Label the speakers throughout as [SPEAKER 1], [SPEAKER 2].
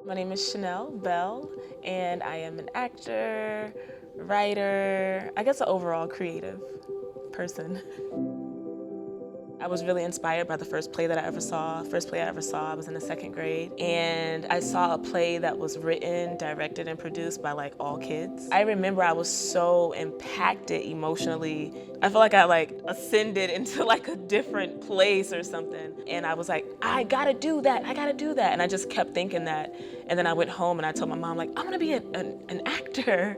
[SPEAKER 1] My name is Chanell Bell, and I am an actor, writer, I guess an overall creative person. I was really inspired by the first play that I ever saw. First play I ever saw, I was in the second grade, and I saw a play that was written, directed, and produced by like all kids. I remember I was so impacted emotionally. I feel like I ascended into like a different place or something. And I was like, I gotta do that, I gotta do that. And I just kept thinking that. And then I went home and I told my mom, like, I'm gonna be an actor.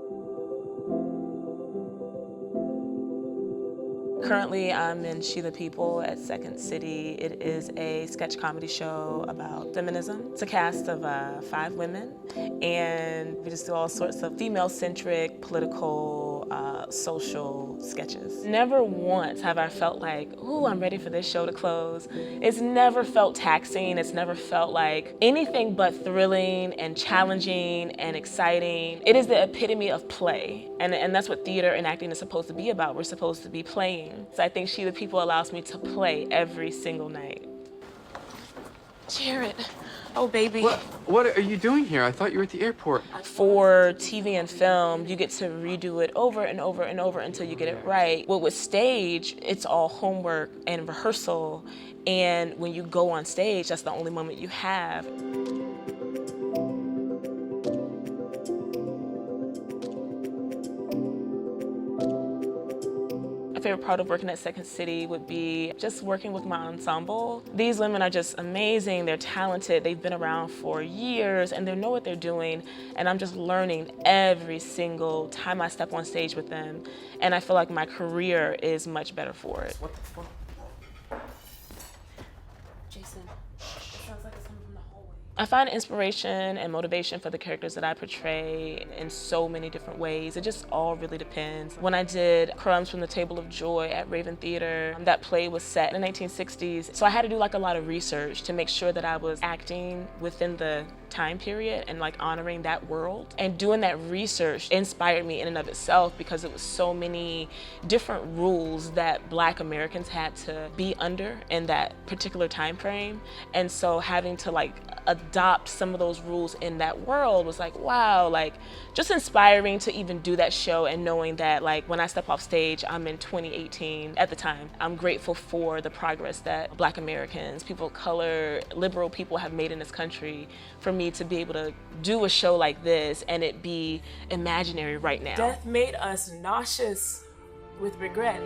[SPEAKER 1] Currently, I'm in She the People at Second City. It is a sketch comedy show about feminism. It's a cast of 5 women, and we just do all sorts of female-centric, political, social sketches. Never once have I felt like, ooh, I'm ready for this show to close. It's never felt taxing. It's never felt like anything but thrilling and challenging and exciting. It is the epitome of play, and that's what theater and acting is supposed to be about. We're supposed to be playing. So I think She the People allows me to play every single night. Jared, oh baby.
[SPEAKER 2] What are you doing here? I thought you were at the airport.
[SPEAKER 1] For TV and film, you get to redo it over and over and over until you get it right. Well, with stage, it's all homework and rehearsal. And when you go on stage, that's the only moment you have. My favorite part of working at Second City would be just working with my ensemble. These women are just amazing, they're talented, they've been around for years and they know what they're doing, and I'm just learning every single time I step on stage with them, and I feel like my career is much better for it.
[SPEAKER 2] What the fuck?
[SPEAKER 1] Jason, it sounds like it's coming from the hallway. I find inspiration and motivation for the characters that I portray in so many different ways. It just all really depends. When I did Crumbs from the Table of Joy at Raven Theater, that play was set in the 1960s. So I had to do like a lot of research to make sure that I was acting within the time period and like honoring that world. And doing that research inspired me in and of itself because it was so many different rules that Black Americans had to be under in that particular time frame. And so having to like adopt some of those rules in that world was like, wow, like just inspiring to even do that show, and knowing that like when I step off stage, I'm in 2018 at the time. I'm grateful for the progress that Black Americans, people of color, liberal people have made in this country, for me to be able to do a show like this and it be imaginary right now.
[SPEAKER 3] Death made us nauseous with regret.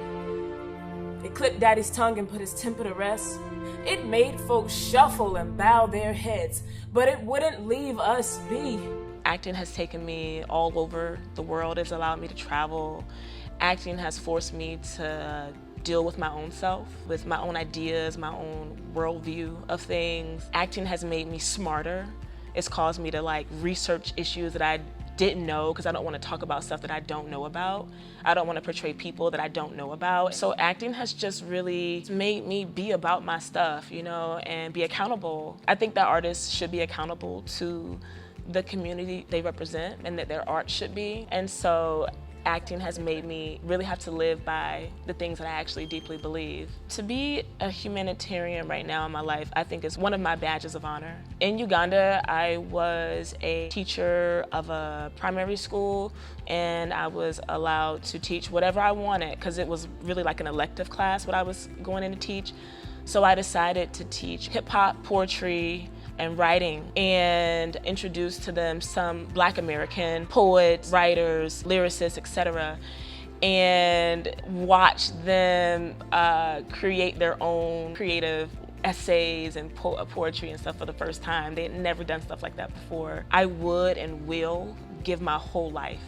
[SPEAKER 3] It clipped Daddy's tongue and put his temper to rest. It made folks shuffle and bow their heads, but it wouldn't leave us be.
[SPEAKER 1] Acting has taken me all over the world. It's allowed me to travel. Acting has forced me to deal with my own self, with my own ideas, my own worldview of things. Acting has made me smarter. It's caused me to like research issues that I didn't know, because I don't want to talk about stuff that I don't know about. I don't want to portray people that I don't know about. So acting has just really made me be about my stuff, you know, and be accountable. I think that artists should be accountable to the community they represent and that their art should be. And so acting has made me really have to live by the things that I actually deeply believe. To be a humanitarian right now in my life, I think is one of my badges of honor. In Uganda, I was a teacher of a primary school, and I was allowed to teach whatever I wanted because it was really like an elective class what I was going in to teach. So I decided to teach hip-hop, poetry, and writing, and introduce to them some Black American poets, writers, lyricists, etc., and watch them create their own creative essays and poetry and stuff for the first time. They had never done stuff like that before. I would and will give my whole life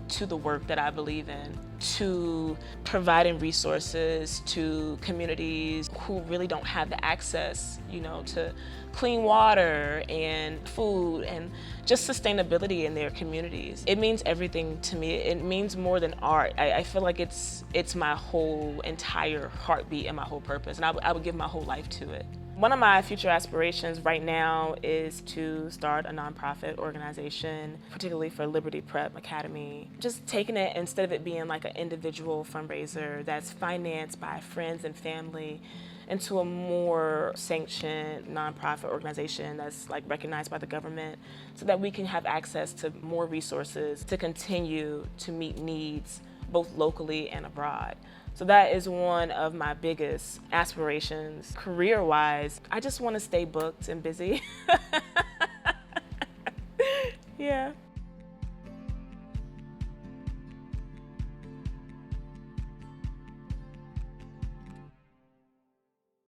[SPEAKER 1] to the work that I believe in, to providing resources to communities who really don't have the access, you know, to clean water and food and just sustainability in their communities. It means everything to me. It means more than art. I feel like it's my whole entire heartbeat and my whole purpose, and I would give my whole life to it. One of my future aspirations right now is to start a nonprofit organization, particularly for Liberty Prep Academy. Just taking it, instead of it being like an individual fundraiser that's financed by friends and family, into a more sanctioned nonprofit organization that's like recognized by the government, so that we can have access to more resources to continue to meet needs both locally and abroad. So that is one of my biggest aspirations. Career-wise, I just want to stay booked and busy. Yeah.